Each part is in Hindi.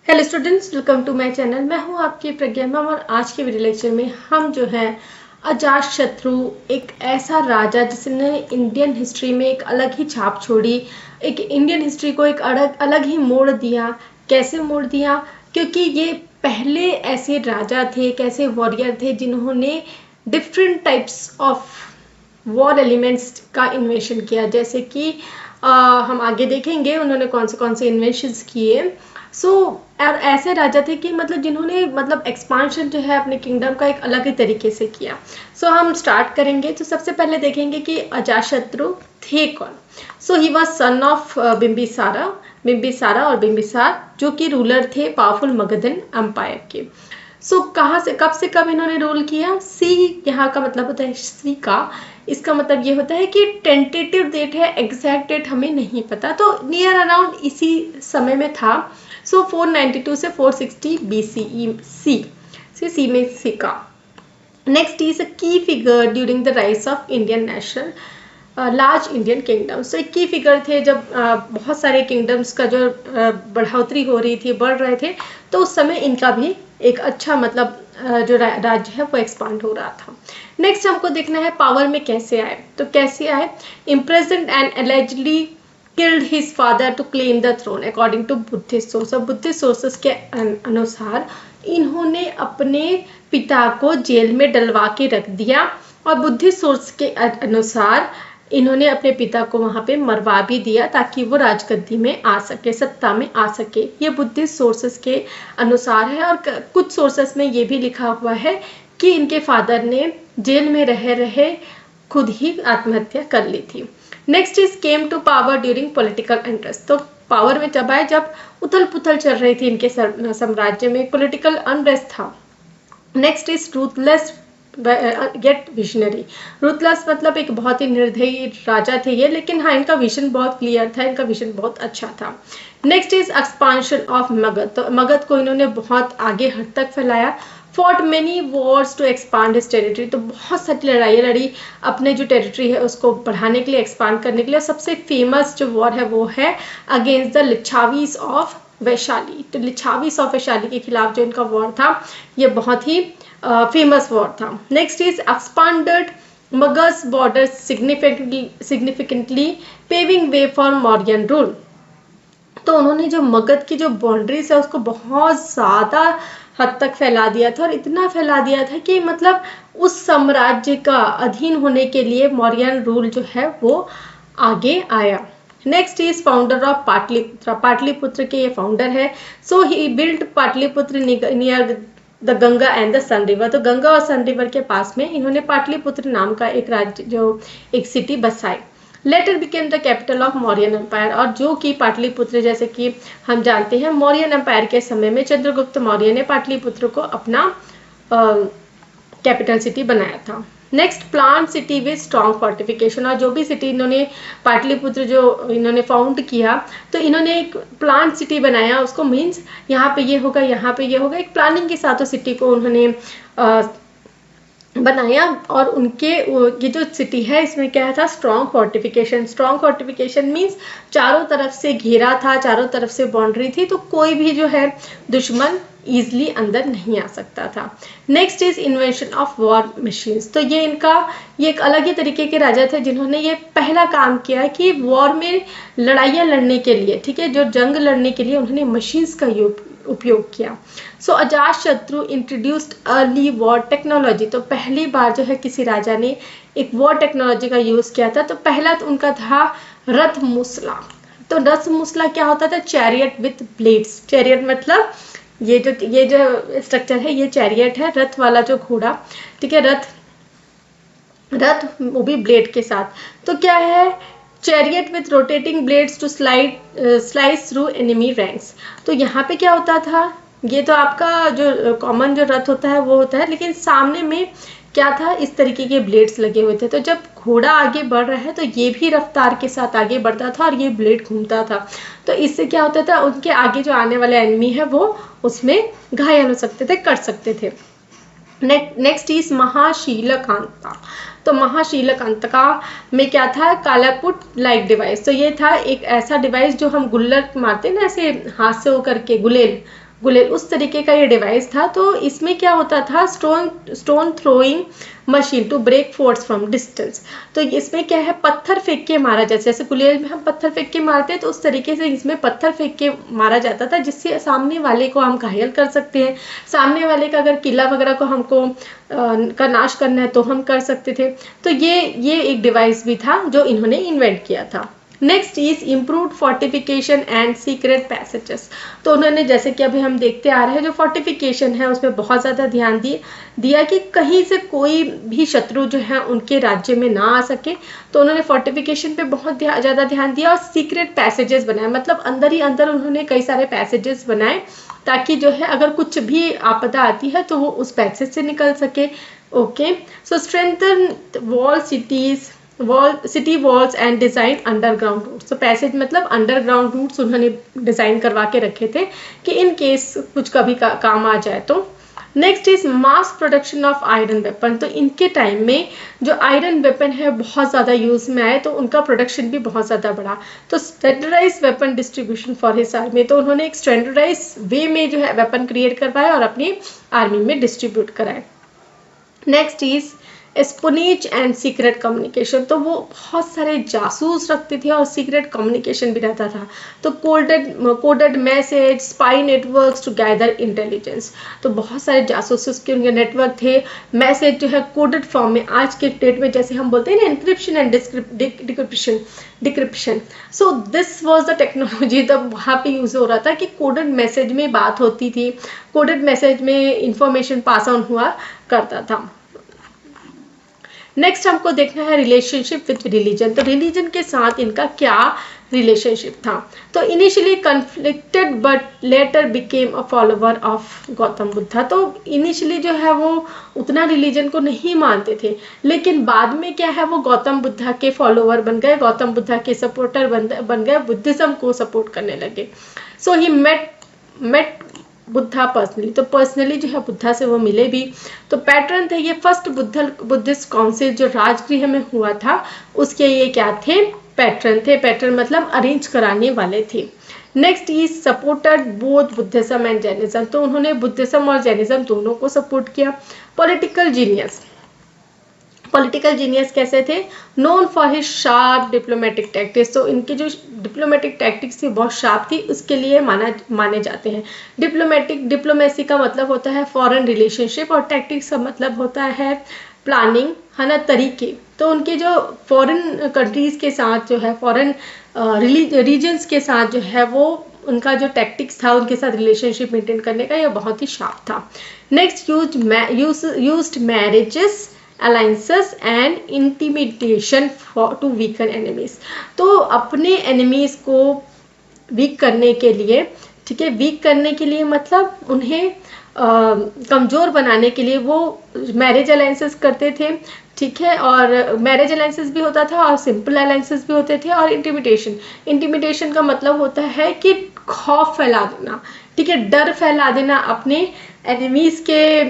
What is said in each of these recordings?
Hello students, welcome to my channel. मैं हूं आपकी प्रज्ञा मैम और आज के वीडियो लेक्चर में हम जो है अजातशत्रु, एक ऐसा राजा जिसने इंडियन हिस्ट्री में एक अलग ही छाप छोड़ी, एक इंडियन हिस्ट्री को एक अलग ही मोड़ दिया। कैसे मोड़ दिया? क्योंकि ये पहले ऐसे राजा थे, एक ऐसे वॉरियर थे जिन्होंने different types of war elements का इन्वेंशन किया। जैसे कि हम आगे देखेंगे उन्होंने कौन से इन्वेंशंस किए। और ऐसे राजा थे कि मतलब जिन्होंने एक्सपांशन जो है अपने किंगडम का एक अलग ही तरीके से किया। हम स्टार्ट करेंगे। तो सबसे पहले देखेंगे कि अजातशत्रु थे कौन। ही वॉज सन ऑफ बिंबिसारा और बिंबिसार, जो कि रूलर थे पावरफुल मगधन एम्पायर के। कहाँ से कब इन्होंने रूल किया? सी यहाँ का मतलब होता है सी का, इसका मतलब ये होता है कि टेंटेटिव डेट है, एग्जैक्ट डेट हमें नहीं पता, तो नियर अराउंड इसी समय में था। 492 से 460 BCE सी में सी का। नेक्स्ट इज अ की figure during the rise of Indian national large Indian kingdom. एक की फिगर थे जब बहुत सारे किंगडम्स का जो बढ़ोतरी हो रही थी, बढ़ रहे थे, तो उस समय इनका भी एक अच्छा जो राज्य है वो एक्सपांड हो रहा था। नेक्स्ट हमको देखना है पावर में कैसे आए। तो कैसे आए? इम्प्रेजेंट and allegedly killed his father to claim the throne according to Buddhist source। Buddhist sources के अनुसार इन्होंने अपने पिता को जेल में डलवा के रख दिया, और बुद्धिस्ट सोर्स के अनुसार इन्होंने अपने पिता को वहां पे मरवा भी दिया ताकि वो राजगद्दी में आ सके, सत्ता में आ सके। ये बुद्धिस्ट सोर्सेस के अनुसार है। और कुछ सोर्सेस में ये भी लिखा हुआ है कि इनके फादर ने जेल में रहे रहे खुद ही आत्महत्या कर ली थी। Next is came to power during political unrest. तो पावर में जब आए जब उथल पुथल चल रही थी इनके साम्राज्य में, पॉलिटिकल अनरेस्ट था। Next is ruthless yet visionary. Ruthless मतलब एक बहुत ही निर्दयी राजा थे ये, लेकिन हाँ इनका विजन बहुत क्लियर था, इनका विजन बहुत अच्छा था। Next is expansion of Magadh. तो मगध को इन्होंने बहुत आगे हद तक फैलाया। Fought many wars to expand his territory. तो बहुत सारी लड़ाइयाँ लड़ी अपने जो टेरिटरी है उसको बढ़ाने के लिए, एक्सपांड करने के लिए। सबसे फेमस जो वॉर है वो है अगेंस्ट द लिच्छावीस ऑफ वैशाली। तो लिच्छावीस ऑफ वैशाली के खिलाफ जो इनका वॉर था ये बहुत ही फेमस वॉर था। Next is expanded Magadh border significantly paving way for Mauryan rule. तो उन्होंने जो मगध की जो बाउंड्रीज है उसको बहुत ज़्यादा हद तक फैला दिया था, और इतना फैला दिया था कि मतलब उस साम्राज्य का अधीन होने के लिए मौर्यन रूल जो है वो आगे आया। Next is founder of Pataliputra. Pataliputra के ये फाउंडर है। He built Pataliputra near the Ganga and the Son river. तो गंगा और सन रिवर के पास में इन्होंने पाटलिपुत्र नाम का एक राज्य, जो एक सिटी बसाई। Later became the capital of Mauryan empire. और जो कि पाटलिपुत्र, जैसे कि हम जानते हैं मौर्यन एम्पायर के समय में चंद्रगुप्त मौर्य ने पाटलिपुत्र को अपना कैपिटल सिटी बनाया था। Next plan city with strong fortification. और जो भी सिटी इन्होंने पाटलिपुत्र जो इन्होंने फाउंड किया, तो इन्होंने एक प्लान सिटी बनाया। उसको मीन्स यहाँ पे ये होगा, यहाँ पे ये होगा, एक प्लानिंग के साथ सिटी को उन्होंने बनाया। और उनके ये जो सिटी है इसमें क्या था? Strong fortification. Strong fortification means चारों तरफ से घेरा था, चारों तरफ से बाउंड्री थी, तो कोई भी जो है दुश्मन ईजिली अंदर नहीं आ सकता था। Next is invention of war machines. तो ये एक अलग ही तरीके के राजा थे जिन्होंने ये पहला काम किया कि वॉर में लड़ाइयाँ लड़ने के लिए, ठीक है, जो जंग लड़ने के लिए उन्होंने मशीन्स का उपयोग किया। Ajatashatru introduced early war technology. तो पहली बार जो है किसी राजा ने एक वॉर टेक्नोलॉजी का यूज किया था। तो पहला तो उनका था रथ मूसला। तो रथ मूसला क्या होता था? Chariot with blades. चैरियट मतलब ये जो स्ट्रक्चर है ये चैरियट है, रथ वाला जो घोड़ा, ठीक है, रथ वो भी ब्लेड के साथ। तो क्या है? Chariot with rotating blades to slice through enemy ranks. तो यहाँ पे क्या होता था? ये तो आपका जो कॉमन जो रथ होता है वो होता है, लेकिन सामने में क्या था? इस तरीके के ब्लेड्स लगे हुए थे। तो जब घोड़ा आगे बढ़ रहा है तो ये भी रफ्तार के साथ आगे बढ़ता था और ये ब्लेड घूमता था। तो इससे क्या होता था? उनके आगे जो आने वाले एनिमी है वो उसमें घायल हो सकते थे, कट सकते थे। Next is Mahashilakanta. तो महाशीलकांता में क्या था? Catapult like device. तो ये था एक ऐसा डिवाइस जो हम गुल्लर मारते हैं ना, ऐसे हाथ से होकर के गुलेल, गुलेल, उस तरीके का ये डिवाइस था। तो इसमें क्या होता था, stone throwing machine to break force from distance. तो इसमें क्या है, पत्थर फेंक के मारा जाता है, जैसे गुलेल में हम पत्थर फेंक के मारते हैं तो उस तरीके से इसमें पत्थर फेंक के मारा जाता था, जिससे सामने वाले को हम घायल कर सकते हैं। सामने वाले का अगर किला वगैरह को हमको का नाश करना है तो हम कर सकते थे। तो ये एक डिवाइस भी था जो इन्होंने इन्वेंट किया था। Next is improved fortification and secret passages. तो उन्होंने, जैसे कि अभी हम देखते आ रहे हैं, जो फोर्टिफिकेशन है उसमें बहुत ज़्यादा ध्यान दिया कि कहीं से कोई भी शत्रु जो है उनके राज्य में ना आ सके। तो उन्होंने फोर्टिफिकेशन पे बहुत ज़्यादा ध्यान दिया और सीक्रेट पैसेजेस बनाए, मतलब अंदर ही अंदर उन्होंने कई सारे पैसेजेस बनाए, ताकि जो है अगर कुछ भी आपदा आती है तो वो उस पैसेज से निकल सके। Okay, so strengthen wall city walls and design underground routes. तो पैसेज मतलब अंडरग्राउंड रूट्स उन्होंने डिजाइन करवा के रखे थे कि इन केस कुछ कभी काम आ जाए तो। Next is mass production of iron weapon. तो इनके टाइम में जो आयरन वेपन है बहुत ज़्यादा यूज में आए, तो उनका प्रोडक्शन भी बहुत ज़्यादा बढ़ा। तो standardize weapon distribution for his army. तो उन्होंने एक स्टैंडर्डाइज वे में जो है वेपन क्रिएट करवाए और अपनी आर्मी में डिस्ट्रीब्यूट कराए। Next is espionage and secret communication. तो वो बहुत सारे जासूस रखते थे और सीक्रेट कम्युनिकेशन भी रहता था। तो coded message, spy networks to gather intelligence. तो बहुत सारे जासूस के उनके नेटवर्क थे। मैसेज जो है कोडेड फॉर्म में, आज के डेट में जैसे हम बोलते हैं ना encryption and decryption. So this was the technology तब वहाँ पे यूज हो रहा था कि कोडेड मैसेज में बात होती थी, कोडेड मैसेज में इंफॉर्मेशन पास ऑन हुआ करता था। नेक्स्ट हमको देखना है रिलेशनशिप विथ रिलीजन। तो रिलीजन के साथ इनका क्या रिलेशनशिप था। तो initially conflicted but later became a follower of Gautam Buddha. तो इनिशियली जो है वो उतना रिलीजन को नहीं मानते थे, लेकिन बाद में क्या है वो गौतम बुद्धा के फॉलोवर बन गए, गौतम बुद्धा के सपोर्टर बन गए, बुद्धिज्म को सपोर्ट करने लगे। सो ही मेट बुद्धा पर्सनली। तो पर्सनली जो है बुद्धा से वो मिले भी। तो पैटर्न थे ये फर्स्ट बुद्धिस्ट काउंसिल जो राजगृह में हुआ था, उसके ये क्या थे, पैटर्न थे। पैटर्न मतलब अरेंज कराने वाले थे। Next is supported both Buddhism and Jainism. तो उन्होंने बुद्धिज्म और जैनिज्म दोनों को सपोर्ट किया। पॉलिटिकल जीनियस कैसे थे, known for his sharp diplomatic tactics. तो इनकी जो डिप्लोमेटिक टैक्टिक्स थी बहुत शार्प थी, उसके लिए माने जाते हैं। डिप्लोमेसी का मतलब होता है फॉरेन रिलेशनशिप और टैक्टिक्स का मतलब होता है प्लानिंग, है ना, तरीके। तो उनके जो फॉरेन कंट्रीज के साथ जो है, फॉरेन रीजन्स के साथ जो है वो उनका जो टैक्टिक्स था, उनके साथ रिलेशनशिप मेंटेन करने का, ये बहुत ही शार्प था। Next used marriages, alliances and intimidation to weaken enemies. तो अपने एनिमीज को वीक करने के लिए, ठीक है, वीक करने के लिए मतलब उन्हें कमज़ोर बनाने के लिए वो मैरिज अलायंसेस करते थे, ठीक है। और मैरिज अलायंसेस भी होता था और सिंपल अलायंसेस भी होते थे। और इंटिमिडेशन का मतलब होता है कि खौफ फैला देना, ठीक है, डर फैला देना अपने एनिमीज के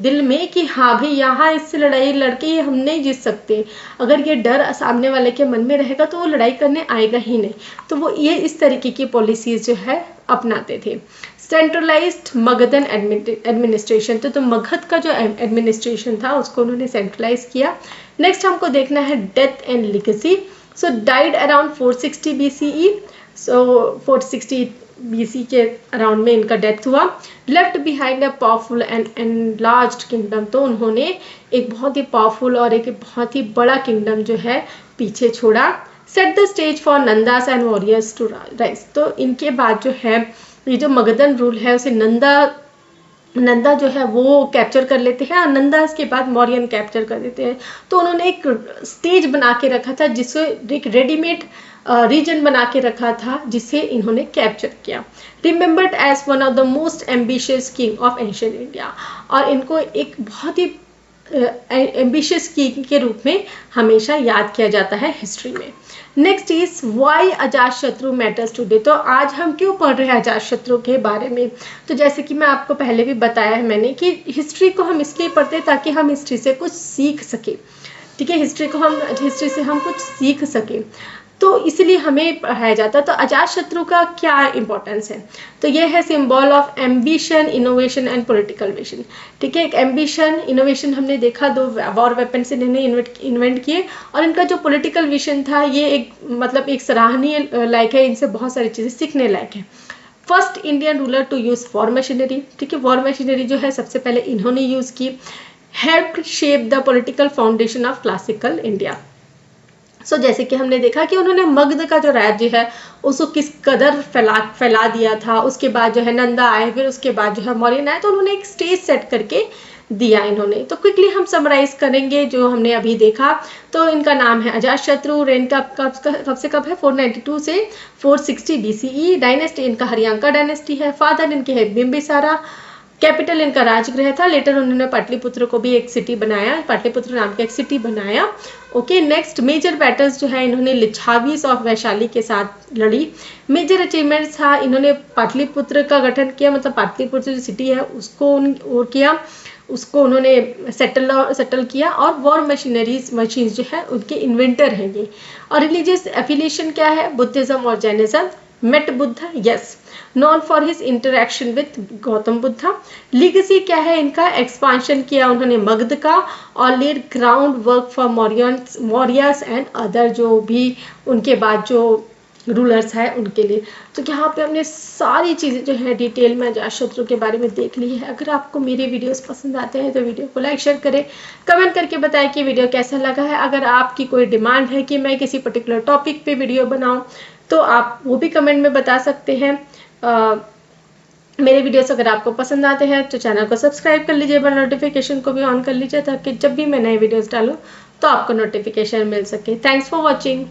दिल में कि हाँ भाई यहाँ इससे लड़ाई लड़के हम नहीं जीत सकते। अगर ये डर सामने वाले के मन में रहेगा तो वो लड़ाई करने आएगा ही नहीं। तो वो ये इस तरीके की पॉलिसीज जो है अपनाते थे। Centralised Magadhan administration. तो मगध का जो एडमिनिस्ट्रेशन था उसको उन्होंने सेंट्रलाइज किया। नेक्स्ट हमको देखना है death and legacy. So died around 460 BCE। So 460 BC के अराउंड में इनका डेथ हुआ। Left behind a powerful and enlarged kingdom. तो उन्होंने एक बहुत ही पावरफुल और एक बहुत ही बड़ा किंगडम जो है पीछे छोड़ा। Set the stage for Nandas and warriors to rise. तो इनके बाद जो है ये जो मगधन रूल है उसे नंदा जो है वो कैप्चर कर लेते हैं और नंदास के बाद मौर्यन कैप्चर कर देते हैं। तो उन्होंने एक स्टेज बना के रखा था, जिससे एक रेडीमेड रीजन बना के रखा था, जिसे इन्होंने कैप्चर किया। Remembered as one of the most ambitious king of ancient India. और इनको एक बहुत ही एम्बिशियस किंग के रूप में हमेशा याद किया जाता है हिस्ट्री में। Next is why Ajatashatru matters today. तो आज हम क्यों पढ़ रहे हैं अजातशत्रु के बारे में। तो जैसे कि मैं आपको पहले भी बताया है मैंने कि हिस्ट्री को हम इसलिए पढ़ते हैं ताकि हम हिस्ट्री से कुछ सीख सके, ठीक है, हिस्ट्री से हम कुछ सीख सके। तो इसलिए हमें पढ़ाया जाता है। तो अजातशत्रु का क्या इम्पोर्टेंस है, तो ये है symbol of ambition, innovation and political vision. ठीक है, एक एम्बिशन, इनोवेशन हमने देखा, 2 वॉर वेपन्स इन्होंने इन्वेंट किए, और इनका जो पॉलिटिकल विजन था ये एक मतलब एक सराहनीय लायक है, इनसे बहुत सारी चीज़ें सीखने लायक है। First Indian ruler to use war machinery. ठीक है, वॉर मशीनरी जो है सबसे पहले इन्होंने यूज़ की। Help shape the political foundation of classical India. So जैसे कि हमने देखा कि उन्होंने मगध का जो राज्य है उसको किस कदर फैला दिया था। उसके बाद जो है नंदा आए, फिर उसके बाद जो है मौर्यन आए, तो उन्होंने एक स्टेज सेट करके दिया इन्होंने। तो क्विकली हम समराइज करेंगे जो हमने अभी देखा। तो इनका नाम है अजातशत्रु। रेन कब से कब है, 492 से 460 BCE। डायनेस्टी इनका हरियांका डायनेस्टी है। फादर इनके है बिंबिसारा। कैपिटल इनका राजगृह था। लेटर उन्होंने पाटलिपुत्र को भी एक सिटी बनाया, पाटलिपुत्र नाम का एक सिटी बनाया। ओके, नेक्स्ट मेजर बैटल्स जो है इन्होंने लिच्छावीस और वैशाली के साथ लड़ी। मेजर अचीवमेंट्स था, इन्होंने पाटलिपुत्र का गठन किया, मतलब पाटलिपुत्र जो सिटी है उसको उन्होंने सेटल किया। और वॉर मशीन्स जो है उनके इन्वेंटर हैं ये। और रिलीजियस एफिलिएशन क्या है, बुद्धिज्म और Jainism. Met Buddha, yes, known for his interaction with Gautam Buddha. Legacy क्या है इनका, एक्सपांशन किया उन्होंने मगध का, और laid ground work for Mauryas and other जो भी उनके बाद जो रूलर्स हैं उनके लिए। तो यहाँ पे हमने सारी चीज़ें जो है डिटेल में अजातशत्रु के बारे में देख ली है। अगर आपको मेरे वीडियोस पसंद आते हैं तो वीडियो को लाइक शेयर करें, कमेंट करके बताएं कि वीडियो कैसा लगा है। अगर आपकी कोई डिमांड है कि मैं किसी पर्टिकुलर टॉपिक पे वीडियो बनाऊं तो आप वो भी कमेंट में बता सकते हैं। मेरे वीडियोस अगर आपको पसंद आते हैं तो चैनल को सब्सक्राइब कर लीजिए, बेल नोटिफिकेशन को भी ऑन कर लीजिए ताकि जब भी मैं नए वीडियोस डालूं तो आपको नोटिफिकेशन मिल सके। Thanks for watching.